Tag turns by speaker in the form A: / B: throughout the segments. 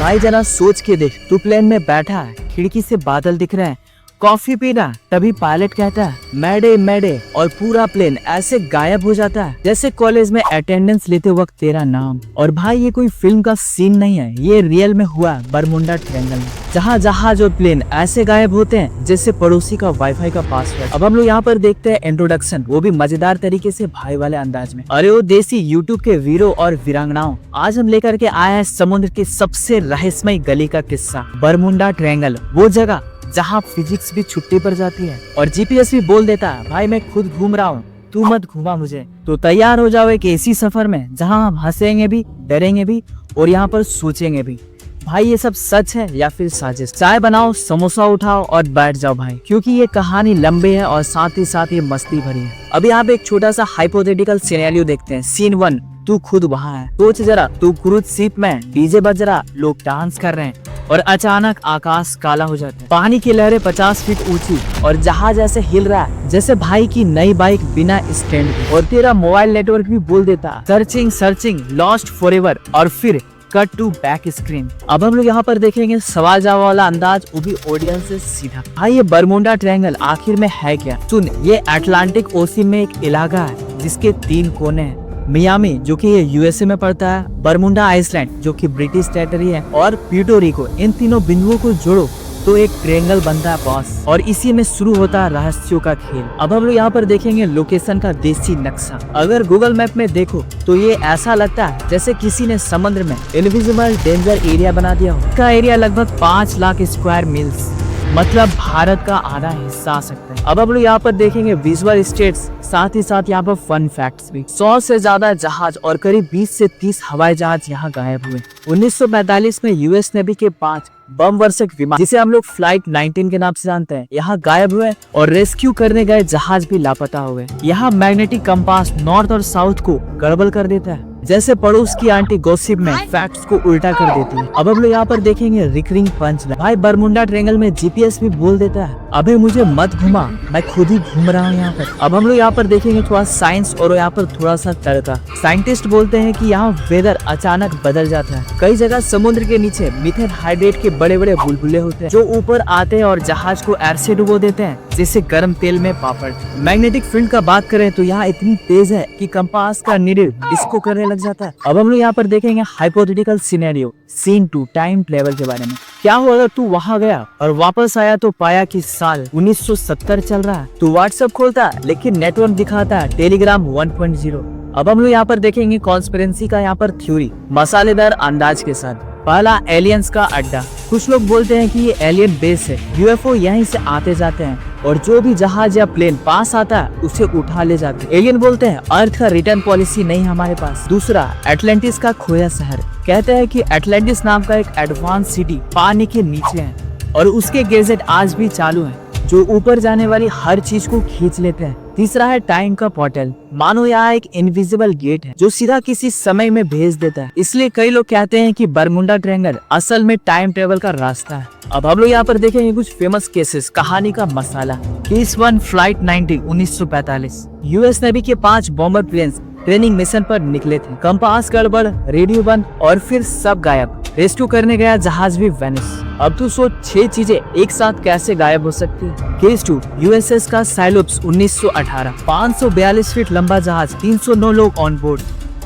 A: भाई जरा सोच के देख, तू प्लेन में बैठा है, खिड़की से बादल दिख रहे हैं, कॉफी पीना, तभी पायलट कहता है मैडे मैडे और पूरा प्लेन ऐसे गायब हो जाता है जैसे कॉलेज में अटेंडेंस लेते वक्त तेरा नाम। और भाई ये कोई फिल्म का सीन नहीं है, ये रियल में हुआ बरमुंडा ट्रायंगल में, जहाँ जहाज और प्लेन ऐसे गायब होते हैं जैसे पड़ोसी का वाईफाई का पासवर्ड। अब हम लोग यहाँ पर देखते हैं इंट्रोडक्शन, वो भी मजेदार तरीके से भाई वाले अंदाज में। अरे वो देसी यूट्यूब के वीरों और वीरांगनाओं, आज हम लेकर के आए हैं समुद्र की सबसे रहस्यमय गली का किस्सा, बरमुंडा ट्रायंगल, वो जगह जहाँ फिजिक्स भी छुट्टी पर जाती है और जीपीएस भी बोल देता है भाई मैं खुद घूम रहा हूँ, तू मत घुमा मुझे। तो तैयार हो जाओ एक ऐसी सफर में जहाँ हम हंसेंगे भी, डरेंगे भी और यहाँ पर सोचेंगे भी भाई ये सब सच है या फिर साजिश। चाय बनाओ, समोसा उठाओ और बैठ जाओ भाई, क्योंकि ये कहानी लंबी है और साथ ही मस्ती भरी है। अभी यहाँ पे एक छोटा सा हाइपोथेटिकल सिनेरियो देखते हैं। सीन 1, तू खुद वहाँ है, सोच जरा, तू क्रूज शिप में, डीजे बज रहा, लोग डांस कर रहे हैं और अचानक आकाश काला हो जाता है, पानी की लहरें 50 फीट ऊंची और जहाज ऐसे हिल रहा है जैसे भाई की नई बाइक बिना स्टैंड के, और तेरा मोबाइल नेटवर्क भी बोल देता सर्चिंग लॉस्ट फॉरएवर और फिर कट टू बैक स्क्रीन। अब हम लोग यहाँ पर देखेंगे सवाल जवाब वाला अंदाज, वो भी ऑडियंस से सीधा। भाई ये बरमुंडा ट्रायंगल आखिर में है क्या? सुन, ये अटलांटिक ओशन में एक इलाका है जिसके 3 कोने हैं। मियामी जो कि ये यूएसए में पड़ता है, बरमुंडा आइसलैंड जो कि ब्रिटिश टेरिटरी है और प्यूर्टो रिको। इन तीनों बिंदुओं को जोड़ो तो एक ट्रायंगल बनता है बॉस, और इसी में शुरू होता है रहस्यों का खेल। अब हम लोग यहाँ पर देखेंगे लोकेशन का देसी नक्शा। अगर गूगल मैप में देखो तो ये ऐसा लगता है जैसे किसी ने समुद्र में इनविजिबल डेंजर एरिया बना दिया हो। इसका एरिया लगभग 5 लाख स्क्वायर मील्स, मतलब भारत का आधा हिस्सा आ सकता है। अब हम लोग यहाँ पर देखेंगे विजुअल स्टेट्स, साथ ही साथ यहाँ पर फन फैक्ट्स भी। 100 से ज्यादा जहाज और करीब 20 से 30 हवाई जहाज यहाँ गायब हुए। 1945 में यूएस नेवी के 5 बम वर्षक विमान, जिसे हम लोग फ्लाइट 19 के नाम से जानते हैं, यहाँ गायब हुए और रेस्क्यू करने गए जहाज भी लापता हुए। यहाँ मैग्नेटिक कंपास नॉर्थ और साउथ को गड़बड़ कर देता है, जैसे पड़ोस की आंटी गॉसिप में फैक्ट्स को उल्टा कर देती है। अब हम लोग यहाँ पर देखेंगे रिकरिंग पंच। भाई बरमुंडा ट्रायंगल में जीपीएस भी बोल देता है अबे मुझे मत घुमा, मैं खुद ही घूम रहा हूँ यहाँ पर। अब हम लोग यहाँ पर देखेंगे थोड़ा साइंस और यहाँ पर थोड़ा सा तड़का। साइंटिस्ट बोलते हैं कि यहाँ वेदर अचानक बदल जाता है। कई जगह समुद्र के नीचे मीथेन हाइड्रेट के बड़े बड़े बुलबुले होते हैं जो ऊपर आते हैं और जहाज को एयर से डुबो देते हैं जैसे गर्म तेल में पापड़। मैग्नेटिक फील्ड का बात करें तो यहाँ इतनी तेज है कि कंपास का नीडल डिस्को करने लग जाता है। अब हम लोग यहाँ पर देखेंगे hypothetical scenario, scene 2, time travel के बारे में। क्या हो अगर तू वहाँ गया और वापस आया तो पाया कि साल 1970 चल रहा है। तू व्हाट्सएप खोलता है लेकिन नेटवर्क दिखाता है टेलीग्राम 1.0। अब हम लोग यहाँ पर देखेंगे कॉन्स्पिरेंसी का यहाँ पर थ्योरी, मसालेदार अंदाज के साथ। पहला, एलियंस का अड्डा। कुछ लोग बोलते हैं कि ये एलियन बेस है, यूएफओ यहीं से आते जाते हैं और जो भी जहाज या प्लेन पास आता है उसे उठा ले जाते हैं। एलियन बोलते हैं अर्थ का रिटर्न पॉलिसी नहीं हमारे पास। दूसरा, एटलांटिस का खोया शहर। कहते हैं कि एटलांटिस नाम का एक एडवांस सिटी पानी के नीचे है और उसके गैजेट आज भी चालू है जो ऊपर जाने वाली हर चीज को खींच लेते हैं। तीसरा है टाइम का पोर्टल। मानो यहाँ एक इनविजिबल गेट है जो सीधा किसी समय में भेज देता है। इसलिए कई लोग कहते हैं कि बरमुंडा ट्रायंगल असल में टाइम ट्रेवल का रास्ता है। अब हम लोग यहाँ पर देखेंगे कुछ फेमस केसेस, कहानी का मसाला। Case 1, flight 19, 1945। यूएस नेवी के 5 बॉम्बर प्लेन्स ट्रेनिंग मिशन पर निकले थे। कंपास गड़बड़, रेडियो बंद और फिर सब गायब। रेस्क्यू करने गया जहाज भी वेनिस। अब तू सोच 6 चीजें एक साथ कैसे गायब हो सकती है। केस 2, यूएसएस का साइलोप्स 1918। 542 फीट लंबा जहाज, 309 लोग ऑन बोर्ड,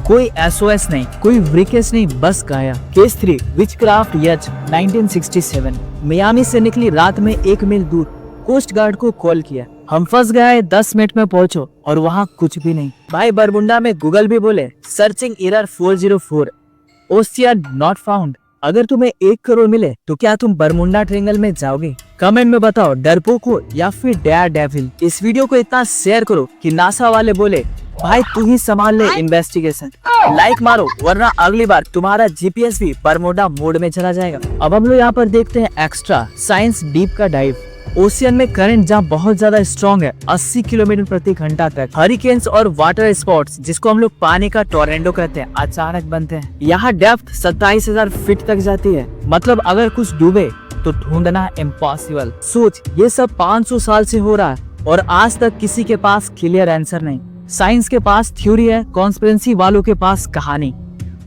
A: कोई एसओएस नहीं, कोई ब्रेकेज नहीं, बस गायब। केस 3, विचक्राफ्ट यच 1967। मियामी से निकली रात में 1 मील दूर, कोस्ट गार्ड को कॉल किया, हम फंस गए, 10 मिनट में पहुंचो, और वहाँ कुछ भी नहीं। भाई बरमुंडा में गूगल भी बोले searching error 404, ocean not found. अगर तुम्हें 1 करोड़ मिले तो क्या तुम बरमुंडा ट्रायंगल में जाओगे? कमेंट में बताओ, डरपोक हो या फिर डेयर डेविल। इस वीडियो को इतना शेयर करो कि नासा वाले बोले भाई तू ही संभाल ले इन्वेस्टिगेशन। लाइक मारो वरना अगली बार तुम्हारा जीपीएस भी बरमुंडा मोड में चला जाएगा। अब हम लोग यहाँ पर देखते हैं एक्स्ट्रा साइंस डीप का डाइव। ओशियन में करंट जहाँ बहुत ज्यादा स्ट्रॉन्ग है, 80 किलोमीटर प्रति घंटा तक। हरिकेन्स और वाटर स्पॉट्स, जिसको हम लोग पानी का टोरेंडो कहते हैं, अचानक बनते हैं। यहाँ डेप्थ 27,000 फीट तक जाती है, मतलब अगर कुछ डूबे तो ढूंढना इम्पॉसिबल। सोच, ये सब 500 साल से हो रहा है और आज तक किसी के पास क्लियर आंसर नहीं। साइंस के पास थ्योरी है, कॉन्स्पिरेंसी वालों के पास कहानी,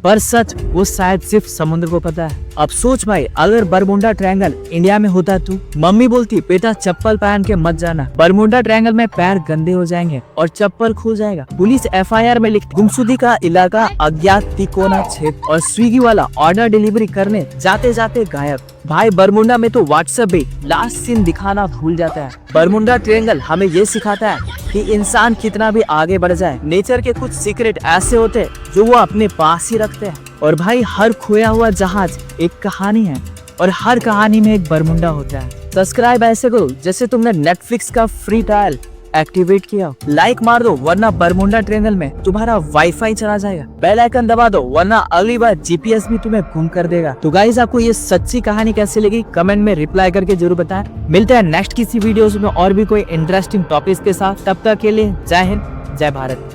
A: पर सच वो शायद सिर्फ समुद्र को पता है। अब सोच भाई, अगर बरमुंडा ट्रायंगल इंडिया में होता तो मम्मी बोलती बेटा चप्पल पहन के मत जाना, बरमुंडा ट्रायंगल में पैर गंदे हो जाएंगे और चप्पल खो जाएगा। पुलिस FIR में लिखती गुमशुदगी का इलाका अज्ञात तिकोना क्षेत्र, और स्विगी वाला ऑर्डर डिलीवरी करने जाते जाते गायब। भाई बरमुंडा में तो व्हाट्सएप भी लास्ट सीन दिखाना भूल जाता है। बरमुंडा ट्रायंगल हमें ये सिखाता है कि इंसान कितना भी आगे बढ़ जाए, नेचर के कुछ सीक्रेट ऐसे होते हैं जो वो अपने पास ही रखते हैं। और भाई हर खोया हुआ जहाज एक कहानी है, और हर कहानी में एक बरमुंडा होता है। सब्सक्राइब ऐसे करो जैसे तुमने नेटफ्लिक्स का फ्री ट्रायल एक्टिवेट किया। लाइक मार दो वरना बरमुंडा ट्रायंगल में तुम्हारा वाईफाई चला जाएगा। बेल आइकन दबा दो वरना अगली बार GPS भी तुम्हें गुम कर देगा। तो गाइस, आपको ये सच्ची कहानी कैसी लगी कमेंट में रिप्लाई करके जरूर बताएं। मिलते हैं नेक्स्ट किसी वीडियोस में और भी कोई इंटरेस्टिंग टॉपिक्स के साथ। तब तक के लिए जय हिंद, जय भारत।